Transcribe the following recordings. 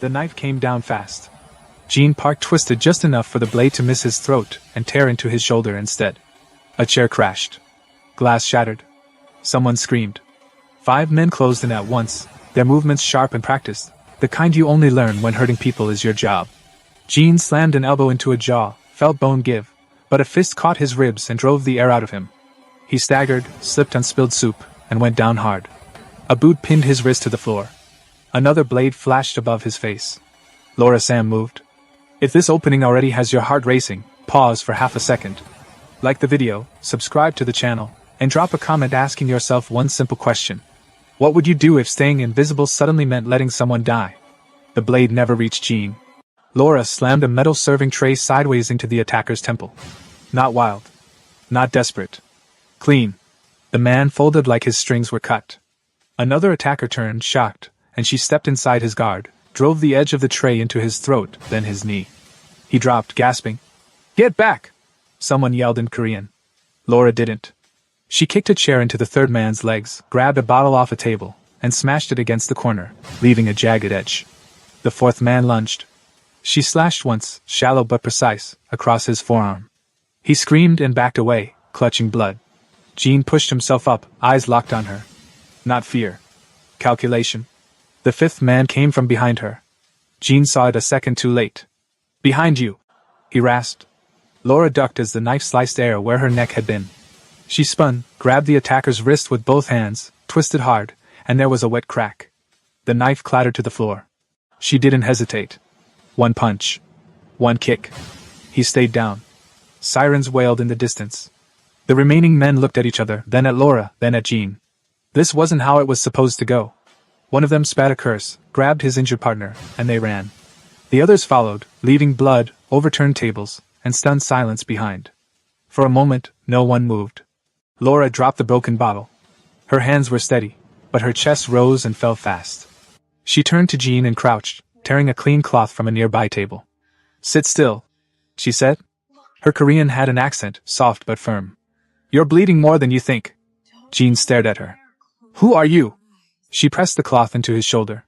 The knife came down fast. Gene Park twisted just enough for the blade to miss his throat and tear into his shoulder instead. A chair crashed. Glass shattered. Someone screamed. 5 men closed in at once, their movements sharp and practiced, the kind you only learn when hurting people is your job. Gene slammed an elbow into a jaw, felt bone give, but a fist caught his ribs and drove the air out of him. He staggered, slipped on spilled soup, and went down hard. A boot pinned his wrist to the floor. Another blade flashed above his face. Laura Sam moved. If this opening already has your heart racing, pause for half a second. Like the video, subscribe to the channel, and drop a comment asking yourself one simple question. What would you do if staying invisible suddenly meant letting someone die? The blade never reached Gene. Laura slammed a metal serving tray sideways into the attacker's temple. Not wild. Not desperate. Clean. The man folded like his strings were cut. Another attacker turned, shocked, and she stepped inside his guard, drove the edge of the tray into his throat, then his knee. He dropped, gasping. "Get back!" Someone yelled in Korean. Laura didn't. She kicked a chair into the third man's legs, grabbed a bottle off a table, and smashed it against the corner, leaving a jagged edge. The fourth man lunged. She slashed once, shallow but precise, across his forearm. He screamed and backed away, clutching blood. Gene pushed himself up, eyes locked on her. Not fear. Calculation. The fifth man came from behind her. Gene saw it a second too late. "Behind you!" he rasped. Laura ducked as the knife sliced air where her neck had been. She spun, grabbed the attacker's wrist with both hands, twisted hard, and there was a wet crack. The knife clattered to the floor. She didn't hesitate. One punch. One kick. He stayed down. Sirens wailed in the distance. The remaining men looked at each other, then at Laura, then at Gene. This wasn't how it was supposed to go. One of them spat a curse, grabbed his injured partner, and they ran. The others followed, leaving blood, overturned tables, and stunned silence behind. For a moment, no one moved. Laura dropped the broken bottle. Her hands were steady, but her chest rose and fell fast. She turned to Gene and crouched, tearing a clean cloth from a nearby table. "Sit still," she said. Her Korean had an accent, soft but firm. "You're bleeding more than you think." Gene stared at her. "Who are you?" She pressed the cloth into his shoulder.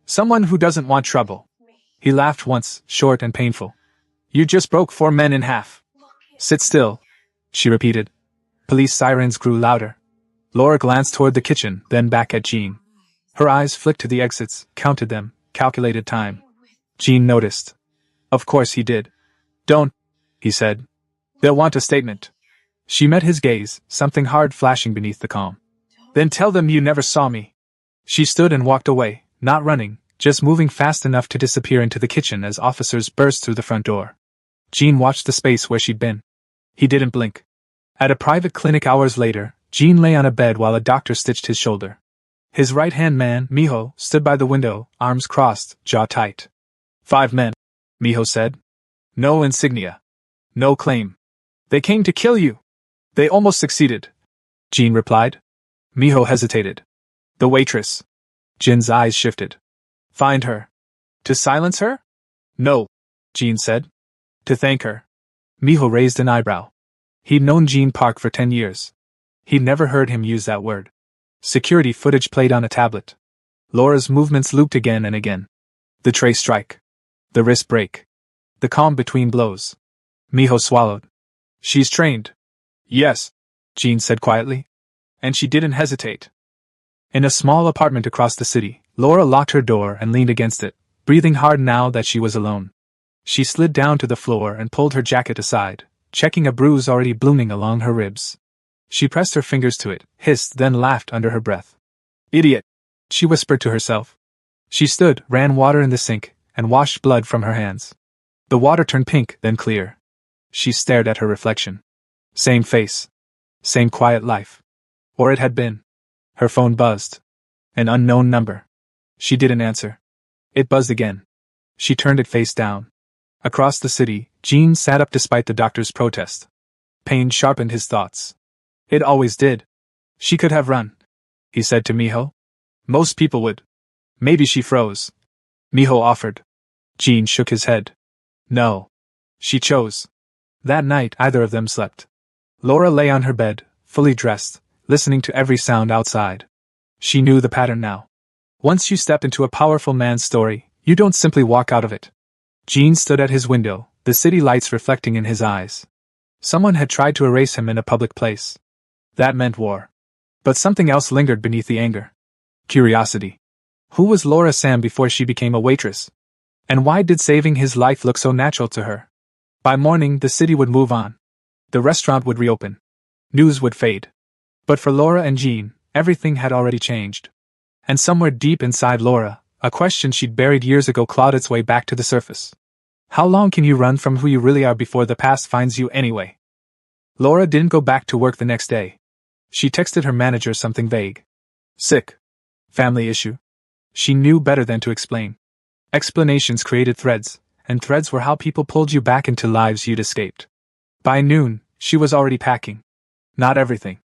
"Someone who doesn't want trouble." He laughed once, short and painful. "You just broke 4 men in half." "Sit still," she repeated. Police sirens grew louder. Laura glanced toward the kitchen, then back at Gene. Her eyes flicked to the exits, counted them, calculated time. Gene noticed. Of course he did. "Don't," he said. "They'll want a statement." She met his gaze, something hard flashing beneath the calm. "Then tell them you never saw me." She stood and walked away, not running, just moving fast enough to disappear into the kitchen as officers burst through the front door. Gene watched the space where she'd been. He didn't blink. At a private clinic hours later, Gene lay on a bed while a doctor stitched his shoulder. His right-hand man, Miho, stood by the window, arms crossed, jaw tight. 5 men, Miho said. "No insignia. No claim. They came to kill you." "They almost succeeded," Gene replied. Miho hesitated. "The waitress." Jin's eyes shifted. "Find her." "To silence her?" "No," Gene said. "To thank her." Miho raised an eyebrow. He'd known Gene Park for 10 years. He'd never heard him use that word. Security footage played on a tablet. Laura's movements looped again and again. The tray strike. The wrist break. The calm between blows. Miho swallowed. "She's trained." "Yes," Gene said quietly. And she didn't hesitate. In a small apartment across the city, Laura locked her door and leaned against it, breathing hard now that she was alone. She slid down to the floor and pulled her jacket aside, checking a bruise already blooming along her ribs. She pressed her fingers to it, hissed, then laughed under her breath. "Idiot," she whispered to herself. She stood, ran water in the sink, and washed blood from her hands. The water turned pink, then clear. She stared at her reflection. Same face. Same quiet life. Or it had been. Her phone buzzed. An unknown number. She didn't answer. It buzzed again. She turned it face down. Across the city, Gene sat up despite the doctor's protest. Pain sharpened his thoughts. It always did. She could have run, he said to Miho. Most people would. Maybe she froze. Miho offered. Gene shook his head. No. She chose. That night either of them slept. Laura lay on her bed, fully dressed, listening to every sound outside. She knew the pattern now. Once you step into a powerful man's story, You don't simply walk out of it. Jean stood at his window, the city lights reflecting in his eyes. Someone had tried to erase him in a public place. That meant war. But something else lingered beneath the anger. Curiosity. Who was Laura Sam before she became a waitress? And why did saving his life look so natural to her? By morning, the city would move on. The restaurant would reopen. News would fade. But for Laura and Jean, everything had already changed. And somewhere deep inside Laura, a question she'd buried years ago clawed its way back to the surface. How long can you run from who you really are before the past finds you anyway? Laura didn't go back to work the next day. She texted her manager something vague. Sick. Family issue. She knew better than to explain. Explanations created threads, and threads were how people pulled you back into lives you'd escaped. By noon, she was already packing. Not everything.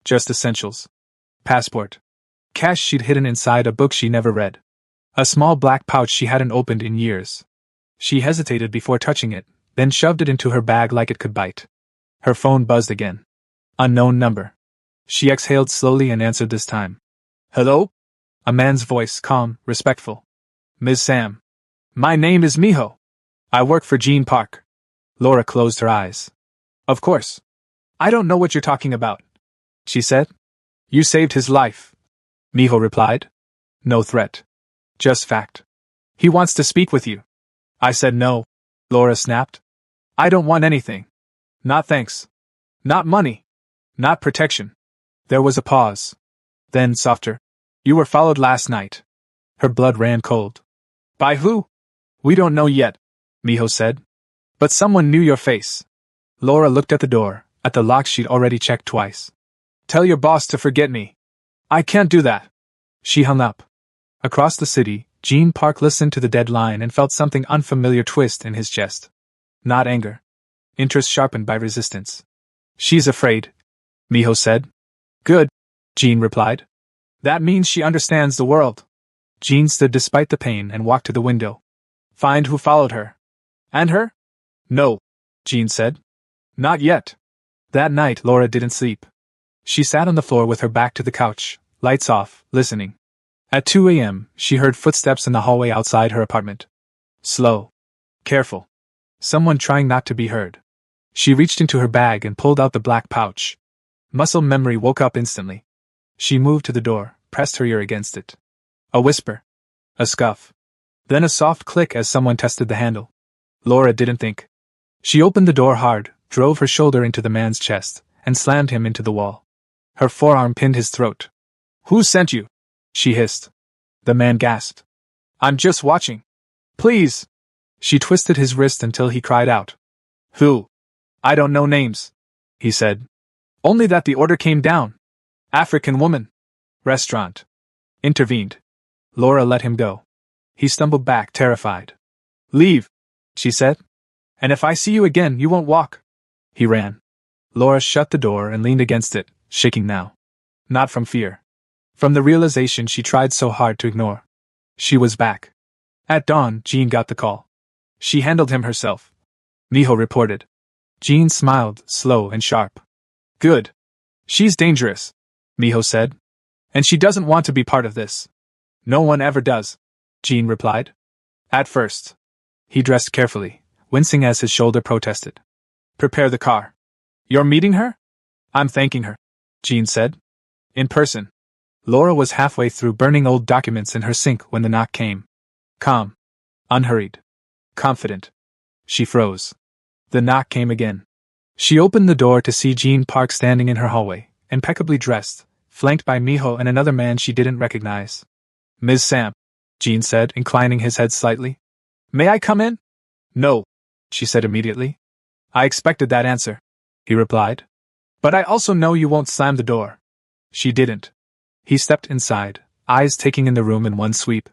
Just essentials. Passport. Cash she'd hidden inside a book she never read. A small black pouch she hadn't opened in years. She hesitated before touching it, then shoved it into her bag like it could bite. Her phone buzzed again. Unknown number. She exhaled slowly and answered this time. Hello? A man's voice, calm, respectful. Ms. Sam. My name is Miho. I work for Jean Park. Laura closed her eyes. Of course. I don't know what you're talking about, she said. You saved his life. Miho replied. No threat. Just fact. He wants to speak with you. I said no. Laura snapped. I don't want anything. Not thanks. Not money. Not protection. There was a pause. Then, softer. You were followed last night. Her blood ran cold. By who? We don't know yet, Miho said. But someone knew your face. Laura looked at the door, at the lock she'd already checked twice. Tell your boss to forget me. I can't do that. She hung up. Across the city, Jean Park listened to the dead line and felt something unfamiliar twist in his chest. Not anger. Interest sharpened by resistance. She's afraid, Miho said. Good, Jean replied. That means she understands the world. Jean stood despite the pain and walked to the window. Find who followed her. And her? No, Jean said. Not yet. That night, Laura didn't sleep. She sat on the floor with her back to the couch, lights off, listening. At 2 a.m., she heard footsteps in the hallway outside her apartment. Slow. Careful. Someone trying not to be heard. She reached into her bag and pulled out the black pouch. Muscle memory woke up instantly. She moved to the door, pressed her ear against it. A whisper. A scuff. Then a soft click as someone tested the handle. Laura didn't think. She opened the door hard, drove her shoulder into the man's chest, and slammed him into the wall. Her forearm pinned his throat. Who sent you? She hissed. The man gasped. I'm just watching. Please. She twisted his wrist until he cried out. Who? I don't know names, he said. Only that the order came down. African woman. Restaurant. Intervened. Laura let him go. He stumbled back, terrified. Leave, she said. And if I see you again, you won't walk. He ran. Laura shut the door and leaned against it, shaking now. Not from fear. From the realization she tried so hard to ignore. She was back. At dawn, Jean got the call. She handled him herself. Miho reported. Jean smiled, slow and sharp. Good. She's dangerous, Miho said. And she doesn't want to be part of this. No one ever does, Jean replied. At first. He dressed carefully, wincing as his shoulder protested. Prepare the car. You're meeting her? I'm thanking her, Jean said. In person. Laura was halfway through burning old documents in her sink when the knock came. Calm. Unhurried. Confident. She froze. The knock came again. She opened the door to see Jean Park standing in her hallway, impeccably dressed, flanked by Miho and another man she didn't recognize. Ms. Sam, Jean said, inclining his head slightly. May I come in? No, she said immediately. I expected that answer, he replied. But I also know you won't slam the door. She didn't. He stepped inside, eyes taking in the room in one sweep.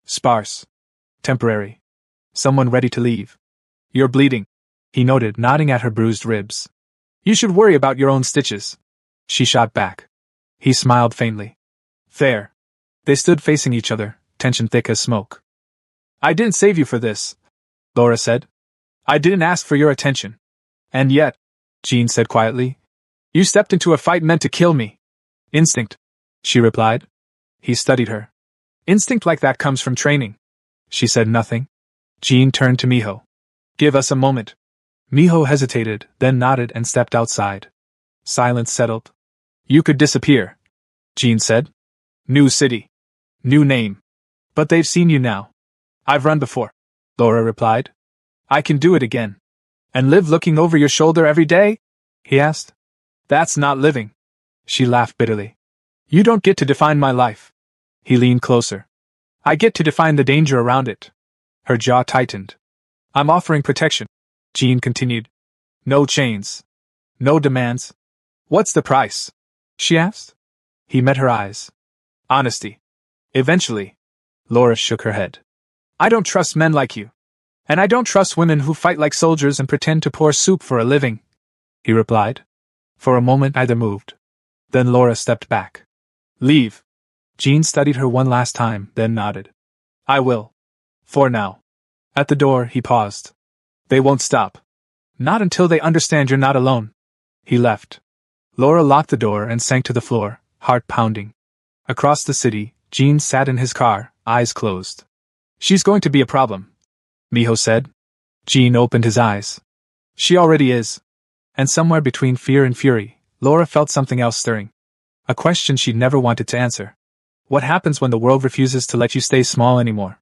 Sparse. Temporary. Someone ready to leave. You're bleeding, he noted, nodding at her bruised ribs. You should worry about your own stitches. She shot back. He smiled faintly. Fair. They stood facing each other, tension thick as smoke. I didn't save you for this, Laura said. I didn't ask for your attention. And yet, Jean said quietly, you stepped into a fight meant to kill me. Instinct, she replied. He studied her. Instinct like that comes from training. She said nothing. Jean turned to Miho. Give us a moment. Miho hesitated, then nodded and stepped outside. Silence settled. You could disappear, Jean said. New city. New name. But they've seen you now. I've run before, Laura replied. I can do it again. And live looking over your shoulder every day? He asked. That's not living. She laughed bitterly. You don't get to define my life. He leaned closer. I get to define the danger around it. Her jaw tightened. I'm offering protection, Jean continued. No chains. No demands. What's the price? She asked. He met her eyes. Honesty. Eventually. Laura shook her head. I don't trust men like you. And I don't trust women who fight like soldiers and pretend to pour soup for a living, he replied. For a moment neither moved. Then Laura stepped back. Leave. Jean studied her one last time, then nodded. I will. For now. At the door, he paused. They won't stop. Not until they understand you're not alone. He left. Laura locked the door and sank to the floor, heart pounding. Across the city, Jean sat in his car, eyes closed. She's going to be a problem, Miho said. Jean opened his eyes. She already is. And somewhere between fear and fury, Laura felt something else stirring. A question she'd never wanted to answer. What happens when the world refuses to let you stay small anymore?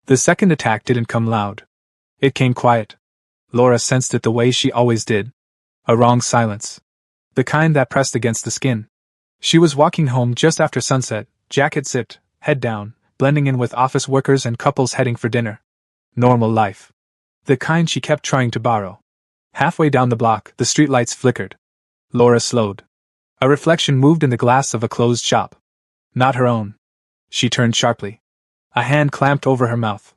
The second attack didn't come loud. It came quiet. Laura sensed it the way she always did. A wrong silence. The kind that pressed against the skin. She was walking home just after sunset, jacket zipped, head down, blending in with office workers and couples heading for dinner. Normal life. The kind she kept trying to borrow. Halfway down the block, the streetlights flickered. Laura slowed. A reflection moved in the glass of a closed shop. Not her own. She turned sharply. A hand clamped over her mouth.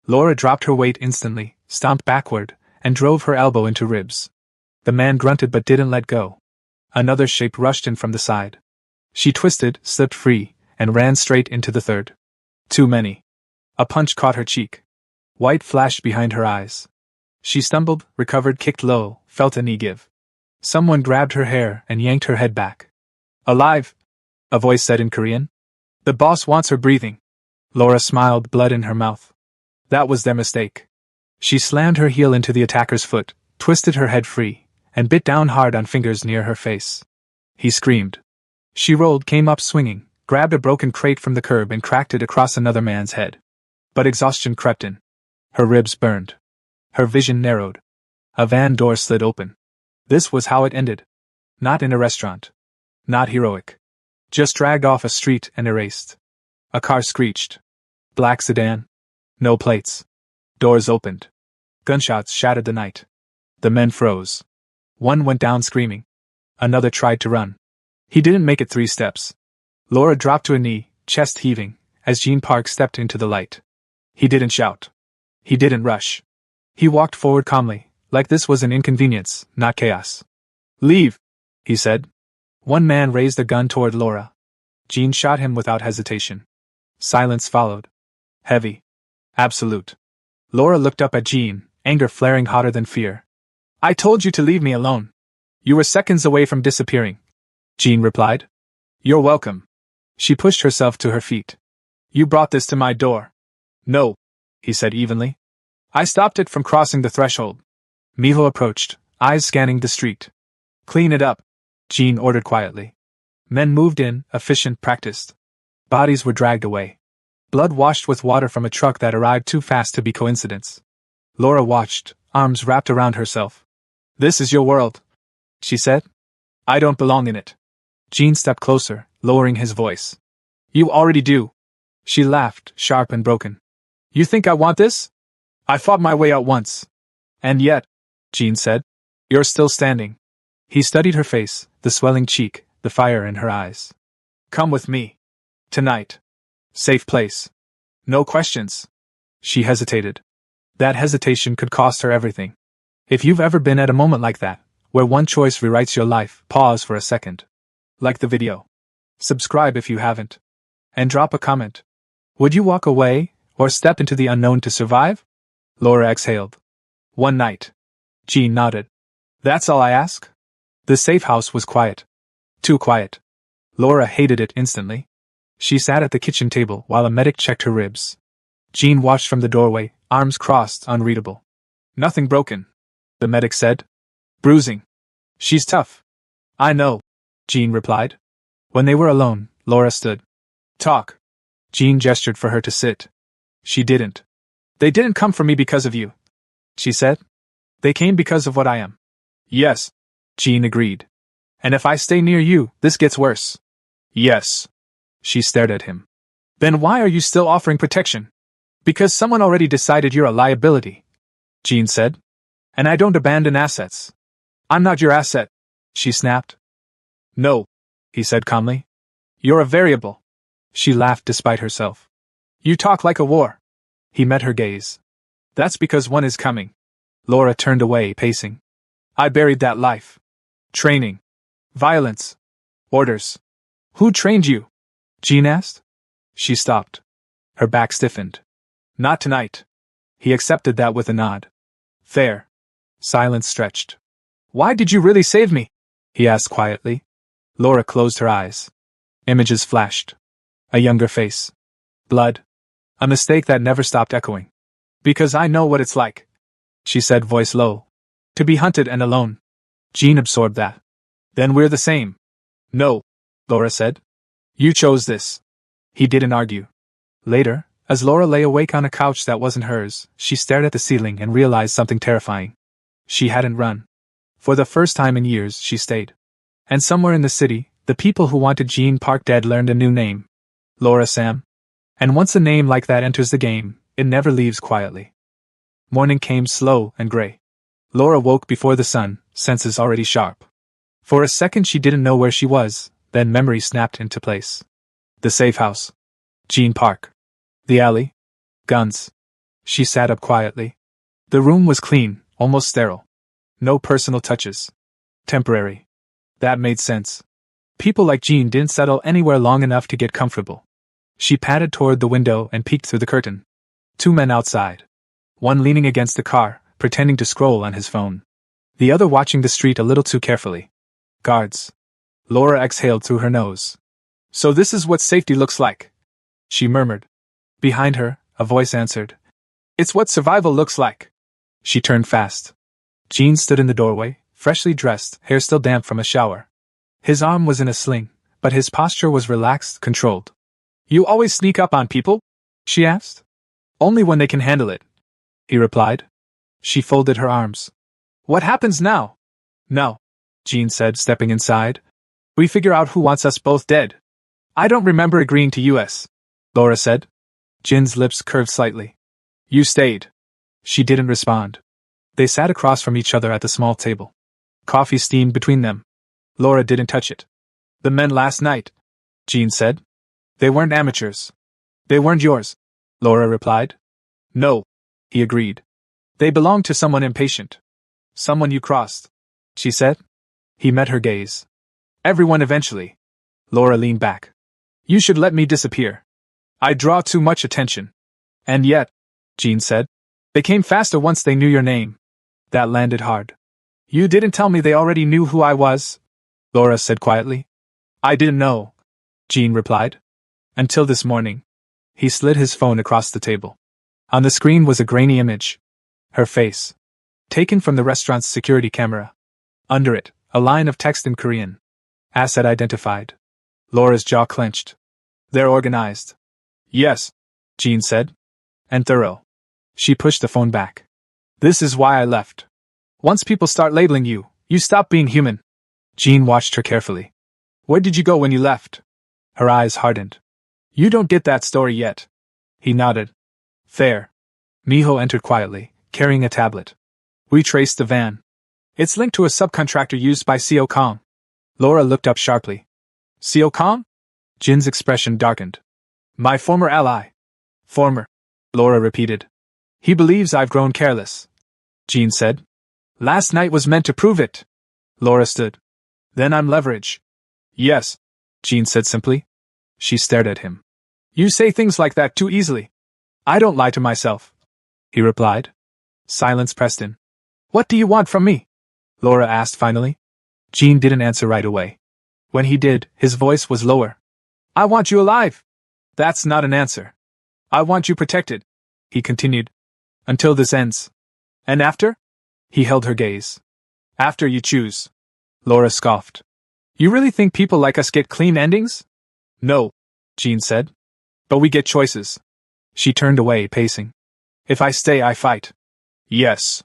Laura dropped her weight instantly, stomped backward, and drove her elbow into ribs. The man grunted but didn't let go. Another shape rushed in from the side. She twisted, slipped free, and ran straight into the third. Too many. A punch caught her cheek. White flashed behind her eyes. She stumbled, recovered, kicked low, felt a knee give. Someone grabbed her hair and yanked her head back. Alive, a voice said in Korean. The boss wants her breathing. Laura smiled, blood in her mouth. That was their mistake. She slammed her heel into the attacker's foot, twisted her head free, and bit down hard on fingers near her face. He screamed. She rolled, came up swinging, grabbed a broken crate from the curb and cracked it across another man's head. But exhaustion crept in. Her ribs burned. Her vision narrowed. A van door slid open. This was how it ended. Not in a restaurant. Not heroic. Just dragged off a street and erased. A car screeched. Black sedan. No plates. Doors opened. Gunshots shattered the night. The men froze. One went down screaming. Another tried to run. He didn't make it 3 steps. Laura dropped to a knee, chest heaving, as Jean Park stepped into the light. He didn't shout. He didn't rush. He walked forward calmly, like this was an inconvenience, not chaos. Leave, he said. One man raised a gun toward Laura. Jean shot him without hesitation. Silence followed. Heavy. Absolute. Laura looked up at Jean, anger flaring hotter than fear. I told you to leave me alone. You were seconds away from disappearing, Jean replied. You're welcome. She pushed herself to her feet. You brought this to my door. No, he said evenly. I stopped it from crossing the threshold. Miho approached, eyes scanning the street. Clean it up, Jean ordered quietly. Men moved in, efficient, practiced. Bodies were dragged away. Blood washed with water from a truck that arrived too fast to be coincidence. Laura watched, arms wrapped around herself. This is your world, she said. I don't belong in it. Jean stepped closer, lowering his voice. You already do. She laughed, sharp and broken. You think I want this? I fought my way out once. And yet, Jean said, you're still standing. He studied her face, the swelling cheek, the fire in her eyes. Come with me. Tonight. Safe place. No questions. She hesitated. That hesitation could cost her everything. If you've ever been at a moment like that, where one choice rewrites your life, pause for a second. Like the video. Subscribe if you haven't. And drop a comment. Would you walk away, or step into the unknown to survive? Laura exhaled. One night. Jean nodded. That's all I ask? The safe house was quiet. Too quiet. Laura hated it instantly. She sat at the kitchen table while a medic checked her ribs. Jean watched from the doorway, arms crossed, unreadable. Nothing broken, the medic said. Bruising. She's tough. I know, Jean replied. When they were alone, Laura stood. Talk. Jean gestured for her to sit. She didn't. They didn't come for me because of you, she said. They came because of what I am. Yes, Jean agreed. And if I stay near you, this gets worse. Yes. She stared at him. Then why are you still offering protection? Because someone already decided you're a liability, Jean said. And I don't abandon assets. I'm not your asset, she snapped. No, he said calmly. You're a variable. She laughed despite herself. You talk like a war. He met her gaze. That's because one is coming. Laura turned away, pacing. I buried that life. Training. Violence. Orders. Who trained you? Jean asked. She stopped. Her back stiffened. Not tonight. He accepted that with a nod. Fair. Silence stretched. Why did you really save me? He asked quietly. Laura closed her eyes. Images flashed. A younger face. Blood. A mistake that never stopped echoing. Because I know what it's like, she said, voice low. To be hunted and alone. Jean absorbed that. Then we're the same. No, Laura said. You chose this. He didn't argue. Later, as Laura lay awake on a couch that wasn't hers, she stared at the ceiling and realized something terrifying. She hadn't run. For the first time in years, she stayed. And somewhere in the city, the people who wanted Jean Park dead learned a new name. Laura Sam. And once a name like that enters the game, it never leaves quietly. Morning came slow and gray. Laura woke before the sun, senses already sharp. For a second she didn't know where she was, then memory snapped into place. The safe house. Jean Park. The alley. Guns. She sat up quietly. The room was clean, almost sterile. No personal touches. Temporary. That made sense. People like Jean didn't settle anywhere long enough to get comfortable. She padded toward the window and peeked through the curtain. 2 men outside. One leaning against the car, pretending to scroll on his phone. The other watching the street a little too carefully. Guards. Laura exhaled through her nose. So this is what safety looks like, she murmured. Behind her, a voice answered. It's what survival looks like. She turned fast. Jean stood in the doorway, freshly dressed, hair still damp from a shower. His arm was in a sling, but his posture was relaxed, controlled. You always sneak up on people? She asked. Only when they can handle it, he replied. She folded her arms. What happens now? No, Jean said, stepping inside. We figure out who wants us both dead. I don't remember agreeing to US, Laura said. Jin's lips curved slightly. You stayed. She didn't respond. They sat across from each other at the small table. Coffee steamed between them. Laura didn't touch it. The men last night, Jean said. They weren't amateurs. They weren't yours, Laura replied. No, he agreed. They belonged to someone impatient. Someone you crossed, she said. He met her gaze. Everyone eventually. Laura leaned back. You should let me disappear. I draw too much attention. And yet, Jean said, they came faster once they knew your name. That landed hard. You didn't tell me they already knew who I was, Laura said quietly. I didn't know, Jean replied. Until this morning. He slid his phone across the table. On the screen was a grainy image. Her face. Taken from the restaurant's security camera. Under it, a line of text in Korean. Asset identified. Laura's jaw clenched. They're organized. Yes, Jean said. And thorough. She pushed the phone back. This is why I left. Once people start labeling you, you stop being human. Jean watched her carefully. Where did you go when you left? Her eyes hardened. You don't get that story yet. He nodded. Fair. Miho entered quietly, carrying a tablet. We traced the van. It's linked to a subcontractor used by CO Kong. Laura looked up sharply. CO Kong? Jin's expression darkened. My former ally. Former, Laura repeated. He believes I've grown careless, Jean said. Last night was meant to prove it. Laura stood. Then I'm leverage. Yes, Jean said simply. She stared at him. You say things like that too easily. I don't lie to myself, he replied. Silence pressed in. What do you want from me? Laura asked finally. Jean didn't answer right away. When he did, his voice was lower. I want you alive. That's not an answer. I want you protected. he continued. Until this ends. And after? He held her gaze. After you choose. Laura scoffed. You really think people like us get clean endings? No, Jean said. But we get choices. She turned away, pacing. If I stay, I fight. Yes.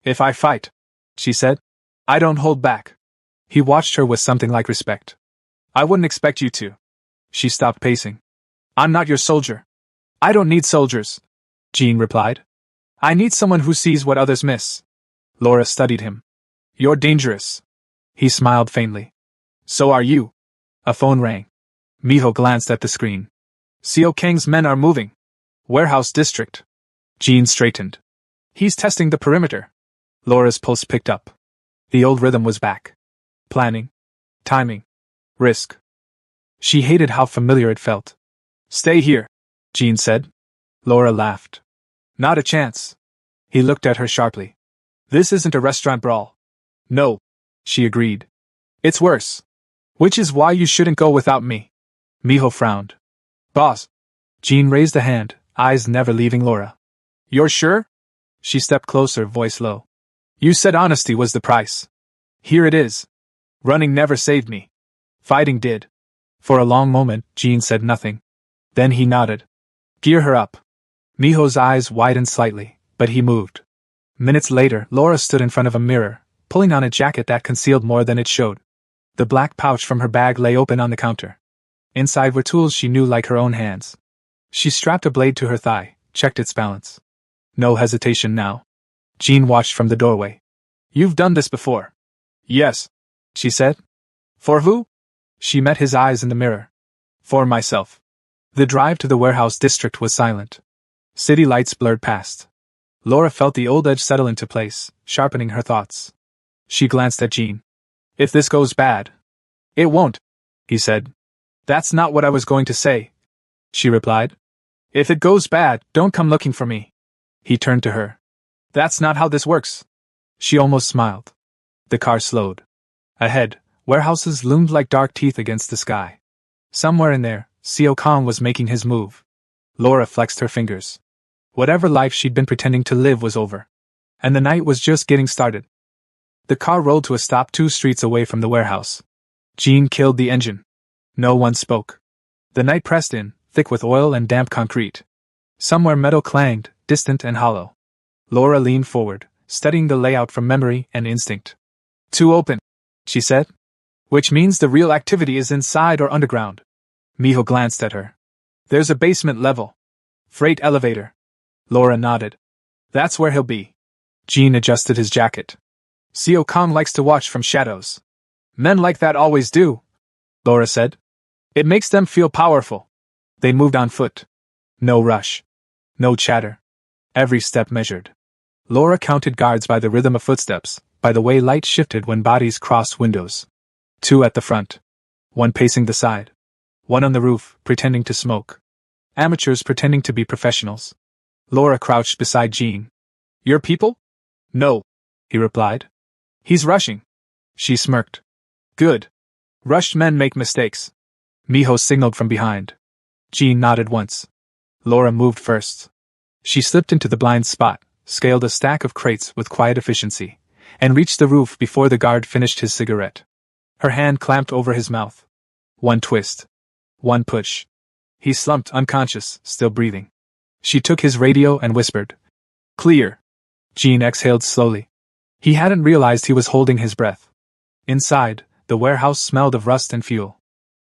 If I fight, she said. I don't hold back. He watched her with something like respect. I wouldn't expect you to. She stopped pacing. I'm not your soldier. I don't need soldiers, Jean replied. I need someone who sees what others miss. Laura studied him. You're dangerous. He smiled faintly. So are you. A phone rang. Miho glanced at the screen. Seo Kang's men are moving. Warehouse district. Jean straightened. He's testing the perimeter. Laura's pulse picked up. The old rhythm was back. Planning. Timing. Risk. She hated how familiar it felt. Stay here, Jean said. Laura laughed. Not a chance. He looked at her sharply. This isn't a restaurant brawl. No, she agreed. It's worse. Which is why you shouldn't go without me. Miho frowned. Boss. Jean raised a hand, eyes never leaving Laura. You're sure? She stepped closer, voice low. You said honesty was the price. Here it is. Running never saved me. Fighting did. For a long moment, Jean said nothing. Then he nodded. Gear her up. Miho's eyes widened slightly, but he moved. Minutes later, Laura stood in front of a mirror, pulling on a jacket that concealed more than it showed. The black pouch from her bag lay open on the counter. Inside were tools she knew like her own hands. She strapped a blade to her thigh, checked its balance. No hesitation now. Jean watched from the doorway. You've done this before. Yes, she said. For who? She met his eyes in the mirror. For myself. The drive to the warehouse district was silent. City lights blurred past. Laura felt the old edge settle into place, sharpening her thoughts. She glanced at Jean. If this goes bad. It won't, he said. That's not what I was going to say, she replied. If it goes bad, don't come looking for me. He turned to her. That's not how this works. She almost smiled. The car slowed. Ahead, warehouses loomed like dark teeth against the sky. Somewhere in there, Seo Kang was making his move. Laura flexed her fingers. Whatever life she'd been pretending to live was over. And the night was just getting started. The car rolled to a stop 2 streets away from the warehouse. Jean killed the engine. No one spoke. The night pressed in, thick with oil and damp concrete. Somewhere metal clanged, distant and hollow. Laura leaned forward, studying the layout from memory and instinct. Too open, she said. Which means the real activity is inside or underground. Miho glanced at her. There's a basement level. Freight elevator. Laura nodded. That's where he'll be. Jean adjusted his jacket. Seo Kang likes to watch from shadows. Men like that always do, Laura said. It makes them feel powerful. They moved on foot. No rush. No chatter. Every step measured. Laura counted guards by the rhythm of footsteps, by the way light shifted when bodies crossed windows. 2 at the front. 1 pacing the side. 1 on the roof, pretending to smoke. Amateurs pretending to be professionals. Laura crouched beside Jean. Your people? No, he replied. He's rushing. She smirked. Good. Rushed men make mistakes. Miho signaled from behind. Jean nodded once. Laura moved first. She slipped into the blind spot, scaled a stack of crates with quiet efficiency, and reached the roof before the guard finished his cigarette. Her hand clamped over his mouth. 1 twist. 1 push. He slumped unconscious, still breathing. She took his radio and whispered. Clear. Jean exhaled slowly. He hadn't realized he was holding his breath. Inside, the warehouse smelled of rust and fuel.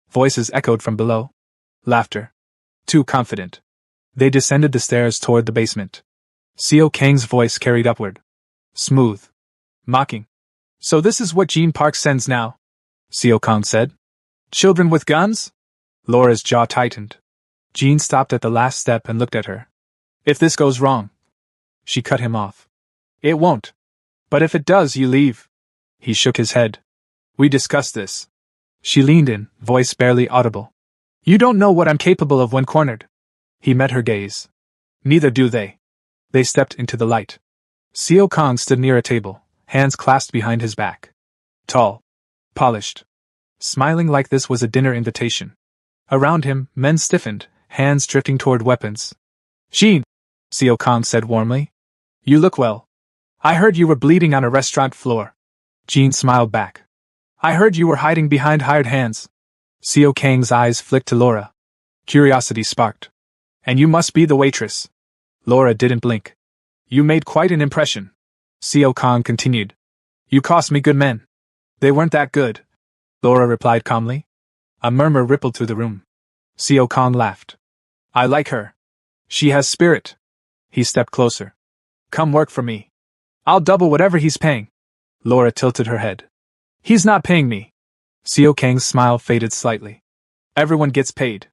Voices echoed from below. Laughter. Too confident. They descended the stairs toward the basement. Seo Kang's voice carried upward. Smooth. Mocking. So this is what Jean Park sends now, Seo Kang said. Children with guns? Laura's jaw tightened. Jean stopped at the last step and looked at her. If this goes wrong. She cut him off. It won't. But if it does, you leave. He shook his head. We discussed this. She leaned in, voice barely audible. You don't know what I'm capable of when cornered. He met her gaze. Neither do they. They stepped into the light. Seo Kang stood near a table, hands clasped behind his back. Tall. Polished. Smiling like this was a dinner invitation. Around him, men stiffened, hands drifting toward weapons. Jean! Seo Kong said warmly. You look well. I heard you were bleeding on a restaurant floor. Jean smiled back. I heard you were hiding behind hired hands. Seo Kang's eyes flicked to Laura. Curiosity sparked. And you must be the waitress. Laura didn't blink. You made quite an impression. Seo Kong continued. You cost me good men. They weren't that good. Laura replied calmly. A murmur rippled through the room. Seo Kong laughed. I like her. She has spirit. He stepped closer. Come work for me. I'll double whatever he's paying. Laura tilted her head. He's not paying me. Seo Kang's smile faded slightly. Everyone gets paid.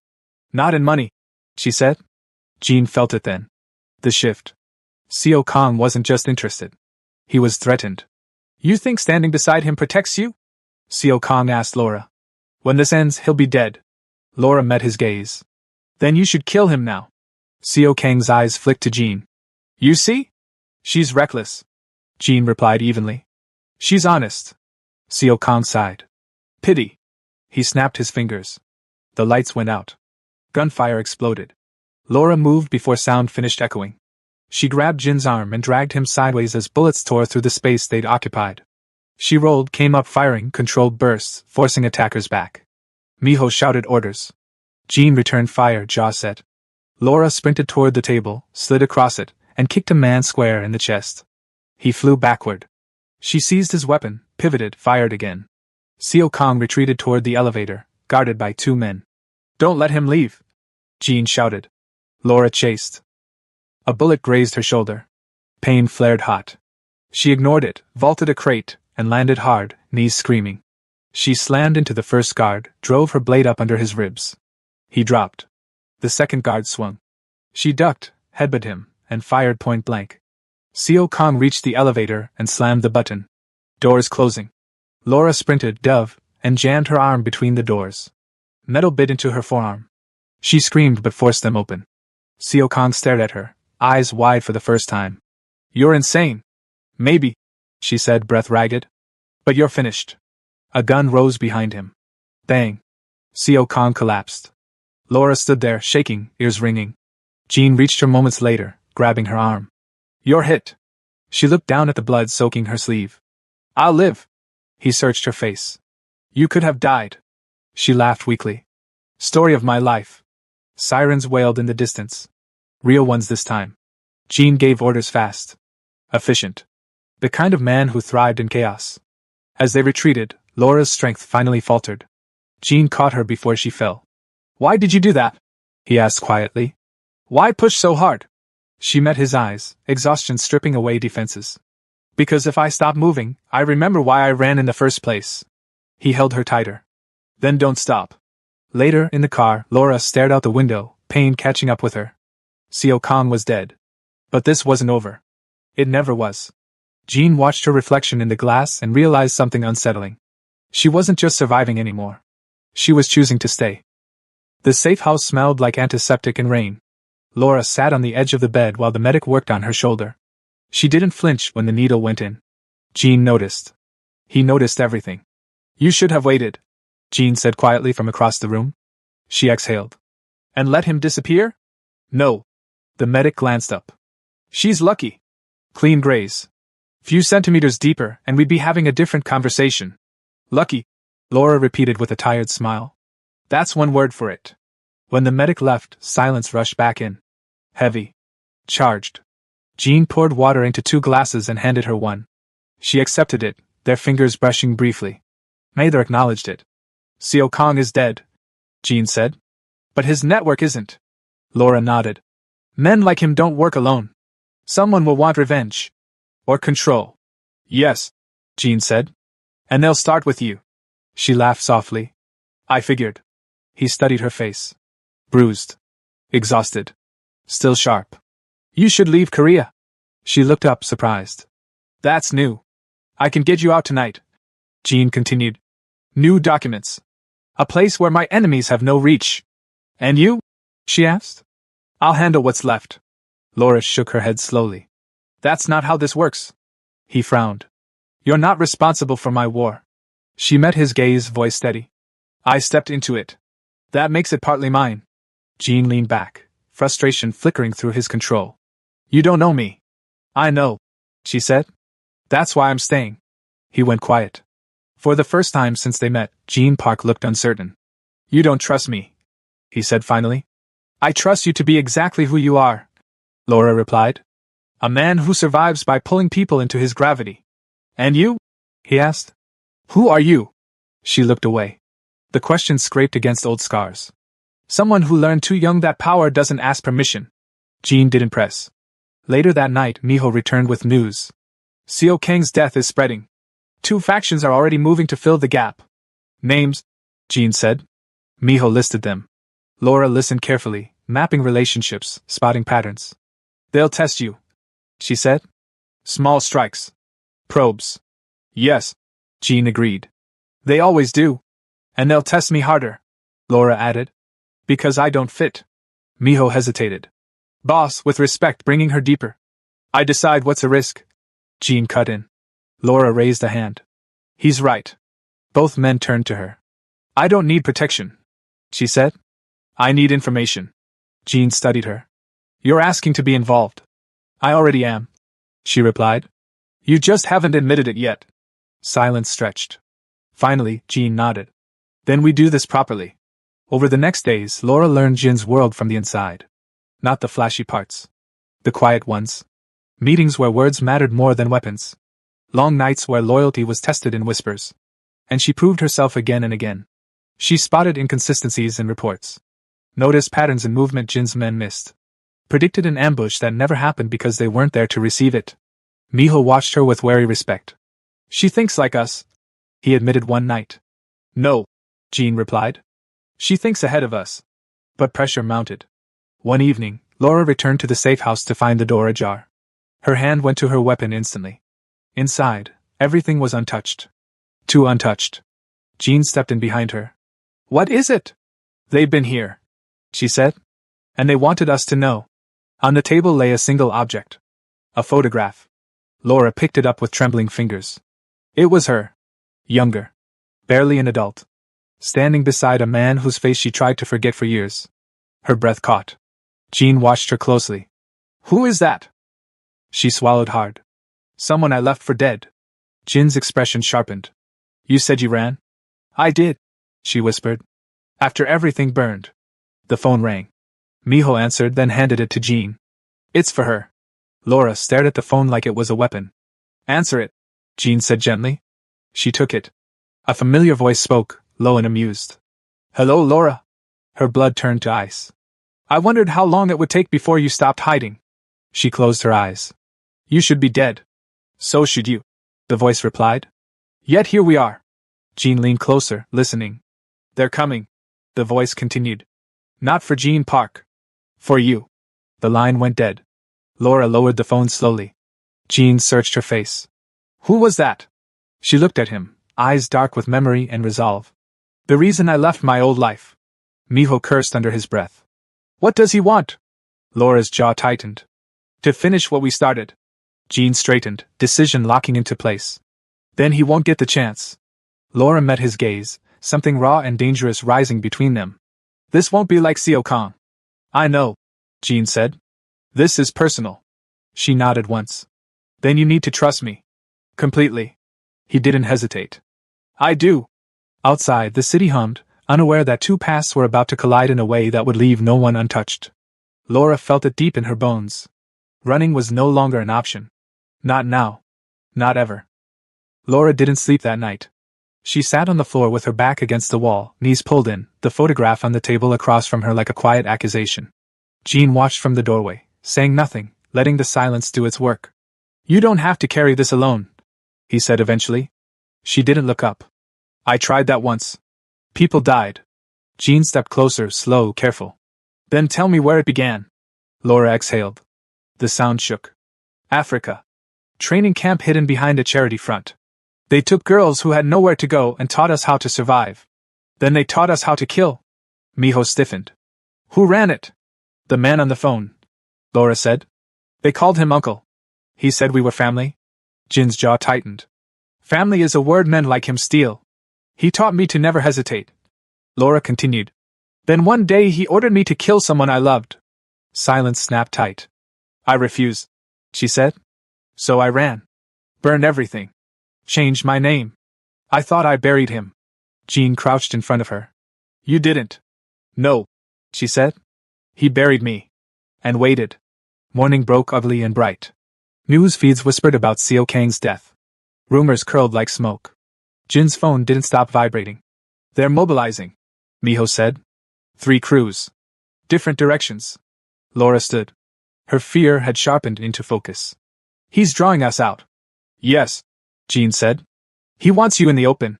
Not in money, she said. Jean felt it then. The shift. Seo Kong wasn't just interested. He was threatened. You think standing beside him protects you? Seo Kong asked Laura. When this ends, he'll be dead. Laura met his gaze. Then you should kill him now. Seo Kang's eyes flicked to Jean. You see? She's reckless. Jean replied evenly. She's honest. Seo Kong sighed. Pity. He snapped his fingers. The lights went out. Gunfire exploded. Laura moved before sound finished echoing. She grabbed Jin's arm and dragged him sideways as bullets tore through the space they'd occupied. She rolled, came up firing controlled bursts, forcing attackers back. Miho shouted orders. Jean returned fire, jaw set. Laura sprinted toward the table, slid across it, and kicked a man square in the chest. He flew backward. She seized his weapon, pivoted, fired again. Seo Kong retreated toward the elevator, guarded by 2 men. Don't let him leave, Jean shouted. Laura chased. A bullet grazed her shoulder. Pain flared hot. She ignored it, vaulted a crate, and landed hard, knees screaming. She slammed into the first guard, drove her blade up under his ribs. He dropped. The second guard swung. She ducked, headbutted him, and fired point blank. Seo Kong reached the elevator and slammed the button. Doors closing. Laura sprinted, dove, and jammed her arm between the doors. Metal bit into her forearm. She screamed but forced them open. Seo Kong stared at her, eyes wide for the first time. You're insane. Maybe, she said, breath ragged. But you're finished. A gun rose behind him. Bang. Seo Kong collapsed. Laura stood there, shaking, ears ringing. Jean reached her moments later, grabbing her arm. You're hit. She looked down at the blood soaking her sleeve. I'll live. He searched her face. You could have died. She laughed weakly. Story of my life. Sirens wailed in the distance. Real ones this time. Jean gave orders fast. Efficient. The kind of man who thrived in chaos. As they retreated, Laura's strength finally faltered. Jean caught her before she fell. Why did you do that? He asked quietly. Why push so hard? She met his eyes, exhaustion stripping away defenses. Because if I stop moving, I remember why I ran in the first place. He held her tighter. Then don't stop. Later, in the car, Laura stared out the window, pain catching up with her. Seo Kong was dead. But this wasn't over. It never was. Jean watched her reflection in the glass and realized something unsettling. She wasn't just surviving anymore. She was choosing to stay. The safe house smelled like antiseptic and rain. Laura sat on the edge of the bed while the medic worked on her shoulder. She didn't flinch when the needle went in. Jean noticed. He noticed everything. You should have waited, Jean said quietly from across the room. She exhaled. And let him disappear? No. The medic glanced up. She's lucky. Clean graze. Few centimeters deeper and we'd be having a different conversation. Lucky, Laura repeated with a tired smile. That's one word for it. When the medic left, silence rushed back in. Heavy. Charged. Jean poured water into 2 glasses and handed her one. She accepted it, their fingers brushing briefly. Neither acknowledged it. Seo Kong is dead, Jean said. But his network isn't. Laura nodded. Men like him don't work alone. Someone will want revenge. Or control. Yes, Jean said. And they'll start with you. She laughed softly. I figured. He studied her face. Bruised. Exhausted. Still sharp. You should leave Korea. She looked up, surprised. That's new. I can get you out tonight. Jean continued. New documents. A place where my enemies have no reach. And you? She asked. I'll handle what's left. Laura shook her head slowly. That's not how this works. He frowned. You're not responsible for my war. She met his gaze, voice steady. I stepped into it. That makes it partly mine. Jean leaned back, frustration flickering through his control. You don't know me. I know, she said. That's why I'm staying. He went quiet. For the first time since they met, Jean Park looked uncertain. You don't trust me, he said finally. I trust you to be exactly who you are, Laura replied. A man who survives by pulling people into his gravity. And you? He asked. Who are you? She looked away. The question scraped against old scars. Someone who learned too young that power doesn't ask permission. Jean didn't press. Later that night, Miho returned with news. Xiao Kang's death is spreading. 2 factions are already moving to fill the gap. Names, Jean said. Miho listed them. Laura listened carefully, mapping relationships, spotting patterns. They'll test you, she said. Small strikes. Probes. Yes, Jean agreed. They always do. And they'll test me harder, Laura added. Because I don't fit. Miho hesitated. Boss, with respect, bringing her deeper. I decide what's a risk. Jean cut in. Laura raised a hand. He's right. Both men turned to her. I don't need protection, she said. I need information. Jean studied her. You're asking to be involved. I already am, she replied. You just haven't admitted it yet. Silence stretched. Finally, Jean nodded. Then we do this properly. Over the next days, Laura learned Jin's world from the inside. Not the flashy parts. The quiet ones. Meetings where words mattered more than weapons. Long nights where loyalty was tested in whispers. And she proved herself again and again. She spotted inconsistencies in reports. Noticed patterns in movement Jin's men missed. Predicted an ambush that never happened because they weren't there to receive it. Miho watched her with wary respect. She thinks like us, he admitted one night. No, Jean replied. She thinks ahead of us. But pressure mounted. One evening, Laura returned to the safe house to find the door ajar. Her hand went to her weapon instantly. Inside, everything was untouched. Too untouched. Jean stepped in behind her. What is it? They've been here, she said. And they wanted us to know. On the table lay a single object. A photograph. Laura picked it up with trembling fingers. It was her. Younger. Barely an adult. Standing beside a man whose face she tried to forget for years. Her breath caught. Jean watched her closely. Who is that? She swallowed hard. Someone I left for dead. Jin's expression sharpened. You said you ran? I did, she whispered. After everything burned. The phone rang. Miho answered, then handed it to Jean. It's for her. Laura stared at the phone like it was a weapon. Answer it, Jean said gently. She took it. A familiar voice spoke, low and amused. Hello, Laura. Her blood turned to ice. I wondered how long it would take before you stopped hiding. She closed her eyes. You should be dead. So should you, the voice replied. Yet here we are. Jean leaned closer, listening. They're coming, the voice continued. Not for Jean Park. For you. The line went dead. Laura lowered the phone slowly. Jean searched her face. Who was that? She looked at him, eyes dark with memory and resolve. The reason I left my old life. Miho cursed under his breath. What does he want? Laura's jaw tightened. To finish what we started. Jean straightened, decision locking into place. Then he won't get the chance. Laura met his gaze, something raw and dangerous rising between them. This won't be like Xiao Kang. I know, Jean said. This is personal. She nodded once. Then you need to trust me. Completely. He didn't hesitate. I do. Outside, the city hummed, unaware that 2 paths were about to collide in a way that would leave no one untouched. Laura felt it deep in her bones. Running was no longer an option. Not now. Not ever. Laura didn't sleep that night. She sat on the floor with her back against the wall, knees pulled in, the photograph on the table across from her like a quiet accusation. Jean watched from the doorway, saying nothing, letting the silence do its work. You don't have to carry this alone, he said eventually. She didn't look up. I tried that once. People died. Jean stepped closer, slow, careful. Then tell me where it began. Laura exhaled. The sound shook. Africa. Training camp hidden behind a charity front. They took girls who had nowhere to go and taught us how to survive. Then they taught us how to kill. Miho stiffened. Who ran it? The man on the phone, Laura said. They called him Uncle. He said we were family. Jin's jaw tightened. Family is a word men like him steal. He taught me to never hesitate. Laura continued. Then one day he ordered me to kill someone I loved. Silence snapped tight. I refuse, she said. So I ran. Burned everything. Changed my name. I thought I buried him. Jean crouched in front of her. You didn't. No, she said. He buried me. And waited. Morning broke ugly and bright. News feeds whispered about Seo Kang's death. Rumors curled like smoke. Jin's phone didn't stop vibrating. They're mobilizing, Miho said. 3 crews. Different directions. Laura stood. Her fear had sharpened into focus. He's drawing us out. Yes, Jean said. He wants you in the open.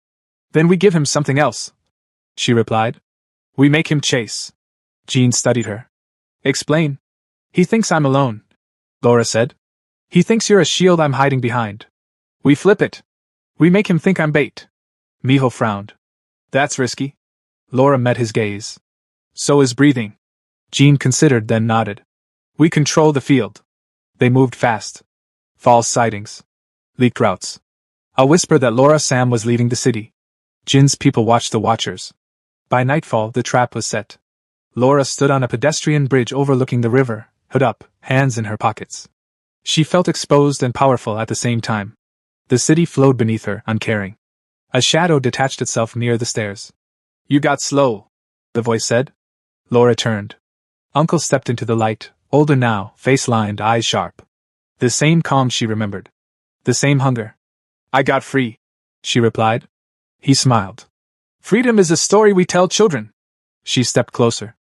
Then we give him something else, she replied. We make him chase. Jean studied her. Explain. He thinks I'm alone, Laura said. He thinks you're a shield I'm hiding behind. We flip it. We make him think I'm bait. Miho frowned. That's risky. Laura met his gaze. So is breathing. Jean considered, then nodded. We control the field. They moved fast. False sightings. Leaked routes. A whisper that Laura Sam was leaving the city. Jin's people watched the watchers. By nightfall, the trap was set. Laura stood on a pedestrian bridge overlooking the river, hood up, hands in her pockets. She felt exposed and powerful at the same time. The city flowed beneath her, uncaring. A shadow detached itself near the stairs. You got slow, the voice said. Laura turned. Uncle stepped into the light, older now, face lined, eyes sharp. The same calm she remembered. The same hunger. I got free, she replied. He smiled. Freedom is a story we tell children. She stepped closer.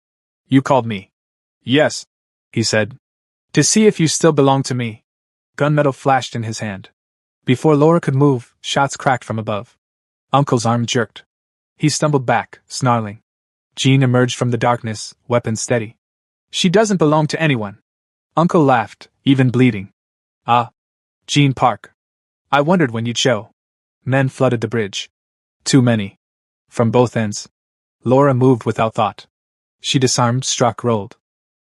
You called me. Yes, he said. To see if you still belong to me. Gunmetal flashed in his hand. Before Laura could move, shots cracked from above. Uncle's arm jerked. He stumbled back, snarling. Jean emerged from the darkness, weapon steady. She doesn't belong to anyone. Uncle laughed, even bleeding. Ah. Jean Park. I wondered when you'd show. Men flooded the bridge. Too many. From both ends. Laura moved without thought. She disarmed, struck, rolled.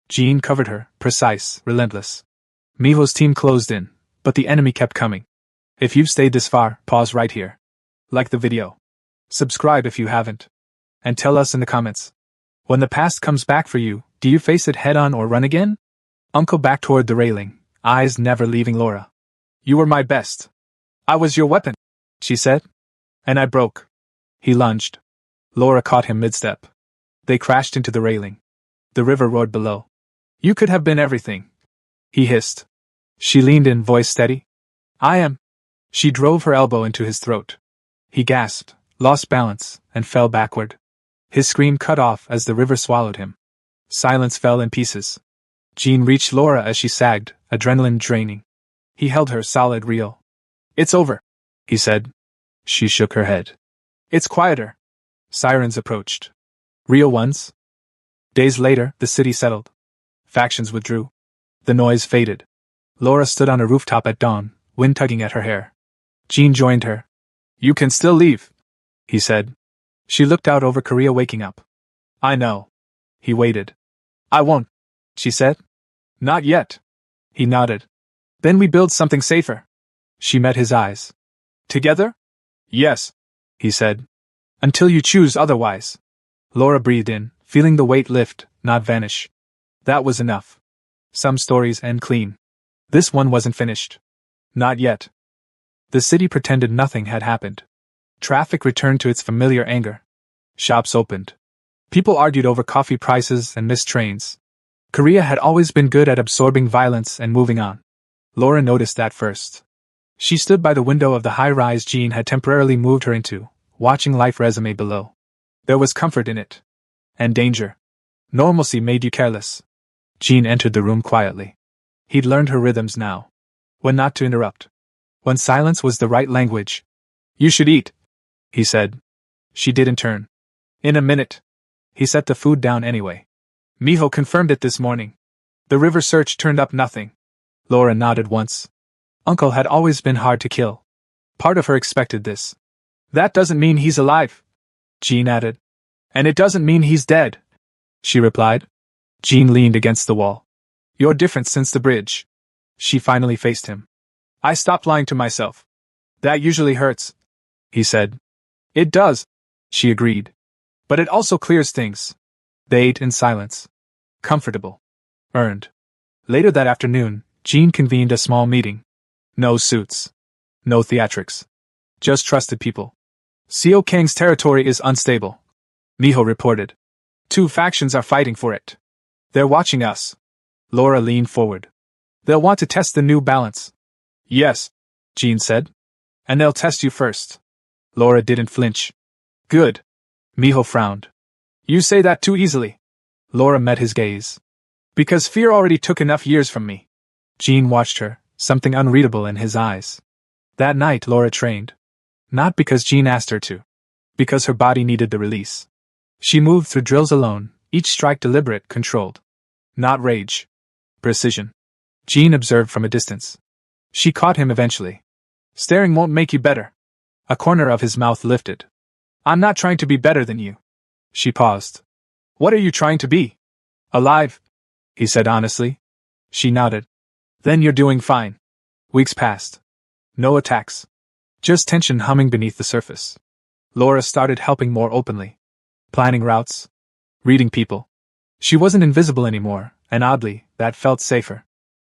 Jean covered her, precise, relentless. Miho's team closed in, but the enemy kept coming. If you've stayed this far, pause right here. Like the video. Subscribe if you haven't. And tell us in the comments. When the past comes back for you, do you face it head-on or run again? Uncle backed toward the railing, eyes never leaving Laura. You were my best. I was your weapon, she said. And I broke. He lunged. Laura caught him mid-step. They crashed into the railing. The river roared below. You could have been everything, he hissed. She leaned in, voice steady. I am. She drove her elbow into his throat. He gasped, lost balance, and fell backward. His scream cut off as the river swallowed him. Silence fell in pieces. Jean reached Laura as she sagged, adrenaline draining. He held her solid, real. It's over, he said. She shook her head. It's quieter. Sirens approached. Real ones? Days later, the city settled. Factions withdrew. The noise faded. Laura stood on a rooftop at dawn, wind tugging at her hair. Jean joined her. You can still leave, he said. She looked out over Korea waking up. I know. He waited. I won't, she said. Not yet. He nodded. Then we build something safer. She met his eyes. Together? Yes, he said. Until you choose otherwise. Laura breathed in, feeling the weight lift, not vanish. That was enough. Some stories end clean. This one wasn't finished. Not yet. The city pretended nothing had happened. Traffic returned to its familiar anger. Shops opened. People argued over coffee prices and missed trains. Korea had always been good at absorbing violence and moving on. Laura noticed that first. She stood by the window of the high-rise Jean had temporarily moved her into, watching life resume below. There was comfort in it. And danger. Normalcy made you careless. Jean entered the room quietly. He'd learned her rhythms now. When not to interrupt. When silence was the right language. You should eat, he said. She didn't turn. In a minute. He set the food down anyway. Miho confirmed it this morning. The river search turned up nothing. Laura nodded once. Uncle had always been hard to kill. Part of her expected this. That doesn't mean he's alive, Jean added. And it doesn't mean he's dead, she replied. Jean leaned against the wall. You're different since the bridge. She finally faced him. I stopped lying to myself. That usually hurts, he said. It does, she agreed. But it also clears things. They ate in silence. Comfortable. Earned. Later that afternoon, Jean convened a small meeting. No suits. No theatrics. Just trusted people. Seo Kang's territory is unstable, Miho reported. 2 factions are fighting for it. They're watching us. Laura leaned forward. They'll want to test the new balance. Yes, Jean said. And they'll test you first. Laura didn't flinch. Good. Miho frowned. You say that too easily. Laura met his gaze. Because fear already took enough years from me. Jean watched her, something unreadable in his eyes. That night Laura trained. Not because Jean asked her to. Because her body needed the release. She moved through drills alone, each strike deliberate, controlled. Not rage. Precision. Jean observed from a distance. She caught him eventually. Staring won't make you better. A corner of his mouth lifted. I'm not trying to be better than you. She paused. What are you trying to be? Alive, he said honestly. She nodded. Then you're doing fine. Weeks passed. No attacks. Just tension humming beneath the surface. Laura started helping more openly. Planning routes. Reading people. She wasn't invisible anymore, and oddly, that felt safer.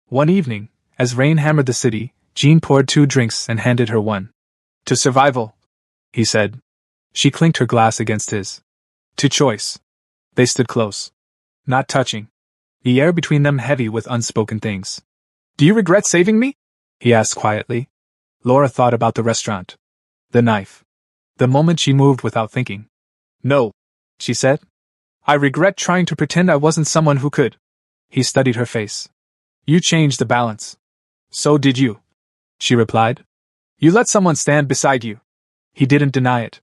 One evening, as rain hammered the city, Jean poured 2 drinks and handed her one. To survival, he said. She clinked her glass against his. To choice. They stood close. Not touching. The air between them heavy with unspoken things. Do you regret saving me? He asked quietly. Laura thought about the restaurant. The knife. The moment she moved without thinking. No, she said. I regret trying to pretend I wasn't someone who could. He studied her face. You changed the balance. So did you. She replied. You let someone stand beside you. He didn't deny it.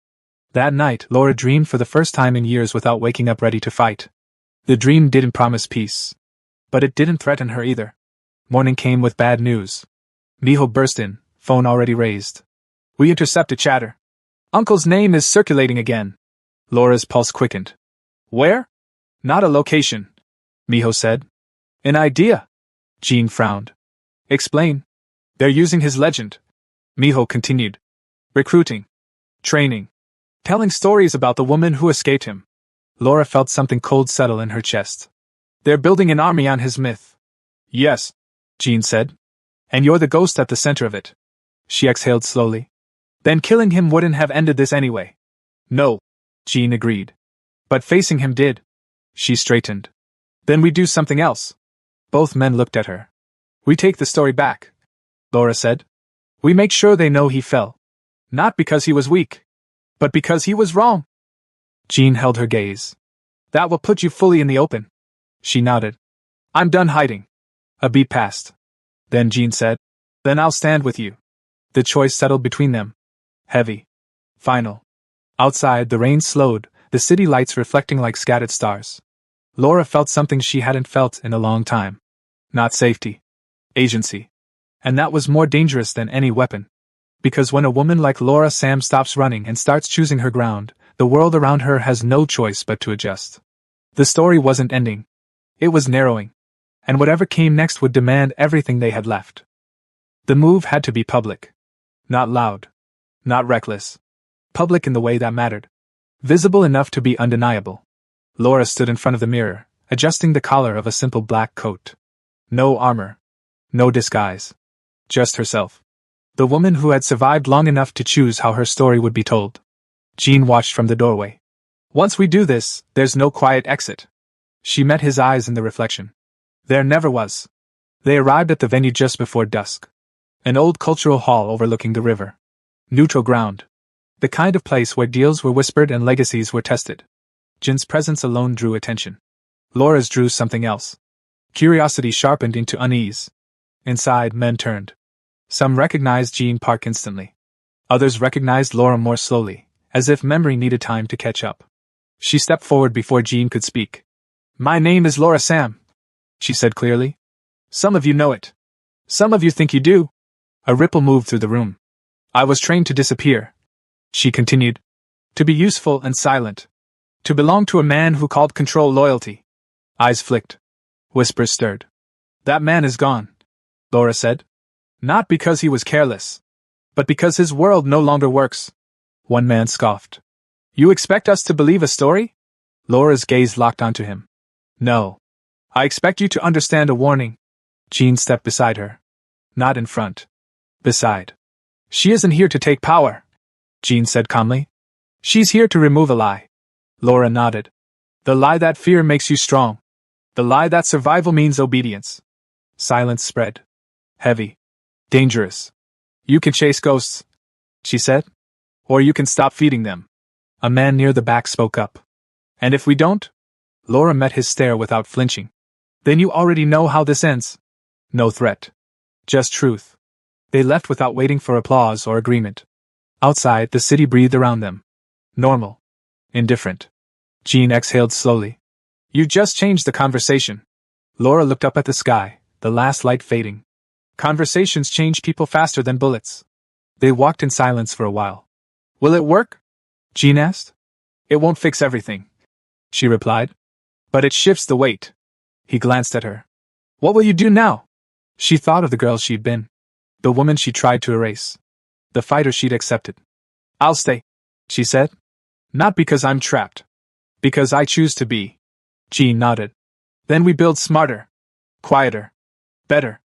That night, Laura dreamed for the first time in years without waking up ready to fight. The dream didn't promise peace. But it didn't threaten her either. Morning came with bad news. Miho burst in, phone already raised. We intercepted chatter. Uncle's name is circulating again. Laura's pulse quickened. Where? Not a location, Miho said. An idea. Jean frowned. Explain. They're using his legend. Miho continued. Recruiting. Training. Telling stories about the woman who escaped him. Laura felt something cold settle in her chest. They're building an army on his myth. Yes, Jean said. And you're the ghost at the center of it. She exhaled slowly. Then killing him wouldn't have ended this anyway. No, Jean agreed. But facing him did. She straightened. Then we do something else. Both men looked at her. We take the story back, Laura said. We make sure they know he fell. Not because he was weak, but because he was wrong. Jean held her gaze. That will put you fully in the open. She nodded. I'm done hiding. A beat passed. Then Jean said, Then I'll stand with you. The choice settled between them. Heavy. Final. Outside, the rain slowed, the city lights reflecting like scattered stars. Laura felt something she hadn't felt in a long time. Not safety. Agency. And that was more dangerous than any weapon. Because when a woman like Laura Sam stops running and starts choosing her ground, the world around her has no choice but to adjust. The story wasn't ending. It was narrowing. And whatever came next would demand everything they had left. The move had to be public. Not loud. Not reckless. Public in the way that mattered. Visible enough to be undeniable. Laura stood in front of the mirror, adjusting the collar of a simple black coat. No armor. No disguise. Just herself. The woman who had survived long enough to choose how her story would be told. Jean watched from the doorway. Once we do this, there's no quiet exit. She met his eyes in the reflection. There never was. They arrived at the venue just before dusk. An old cultural hall overlooking the river. Neutral ground. The kind of place where deals were whispered and legacies were tested. Jin's presence alone drew attention. Laura's drew something else. Curiosity sharpened into unease. Inside, men turned. Some recognized Jean Park instantly. Others recognized Laura more slowly, as if memory needed time to catch up. She stepped forward before Jean could speak. My name is Laura Sam, she said clearly. Some of you know it. Some of you think you do. A ripple moved through the room. I was trained to disappear, she continued. To be useful and silent. To belong to a man who called control loyalty. Eyes flicked. Whispers stirred. That man is gone, Laura said. Not because he was careless, but because his world no longer works. One man scoffed. You expect us to believe a story? Laura's gaze locked onto him. No. I expect you to understand a warning. Jean stepped beside her. Not in front. Beside. She isn't here to take power, Jean said calmly. She's here to remove a lie. Laura nodded. The lie that fear makes you strong. The lie that survival means obedience. Silence spread. Heavy. Dangerous. You can chase ghosts, she said. Or you can stop feeding them. A man near the back spoke up. And if we don't? Laura met his stare without flinching. Then you already know how this ends. No threat. Just truth. They left without waiting for applause or agreement. Outside, the city breathed around them. Normal. Indifferent. Jean exhaled slowly. You just changed the conversation. Laura looked up at the sky, the last light fading. Conversations change people faster than bullets. They walked in silence for a while. Will it work? Jean asked. It won't fix everything, she replied. But it shifts the weight. He glanced at her. What will you do now? She thought of the girl she'd been. The woman she tried to erase. The fighter she'd accepted. I'll stay, she said. Not because I'm trapped. Because I choose to be. Jean nodded. Then we build smarter. Quieter. Better.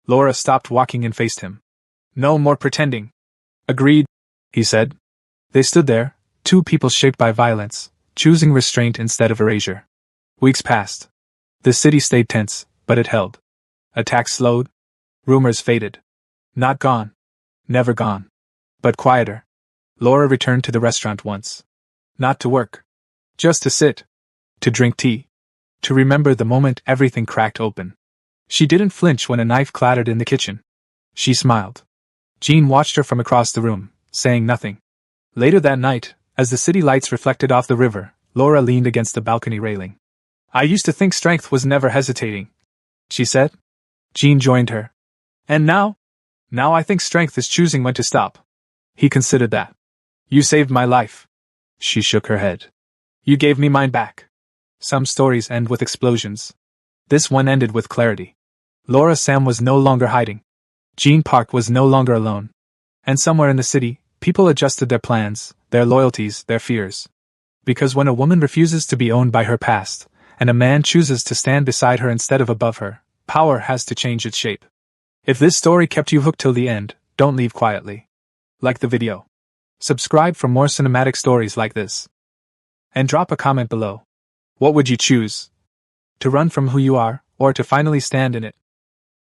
Laura stopped walking and faced him. No more pretending. Agreed, he said. They stood there, two people shaped by violence, choosing restraint instead of erasure. Weeks passed. The city stayed tense, but it held. Attacks slowed. Rumors faded. Not gone. Never gone. But quieter. Laura returned to the restaurant once. Not to work. Just to sit. To drink tea. To remember the moment everything cracked open. She didn't flinch when a knife clattered in the kitchen. She smiled. Jean watched her from across the room, saying nothing. Later that night, as the city lights reflected off the river, Laura leaned against the balcony railing. I used to think strength was never hesitating, she said. Jean joined her. And now? Now I think strength is choosing when to stop. He considered that. You saved my life. She shook her head. You gave me mine back. Some stories end with explosions. This one ended with clarity. Laura Sam was no longer hiding. Jean Park was no longer alone. And somewhere in the city, people adjusted their plans, their loyalties, their fears. Because when a woman refuses to be owned by her past, and a man chooses to stand beside her instead of above her, power has to change its shape. If this story kept you hooked till the end, don't leave quietly. Like the video. Subscribe for more cinematic stories like this. And drop a comment below. What would you choose? To run from who you are, or to finally stand in it?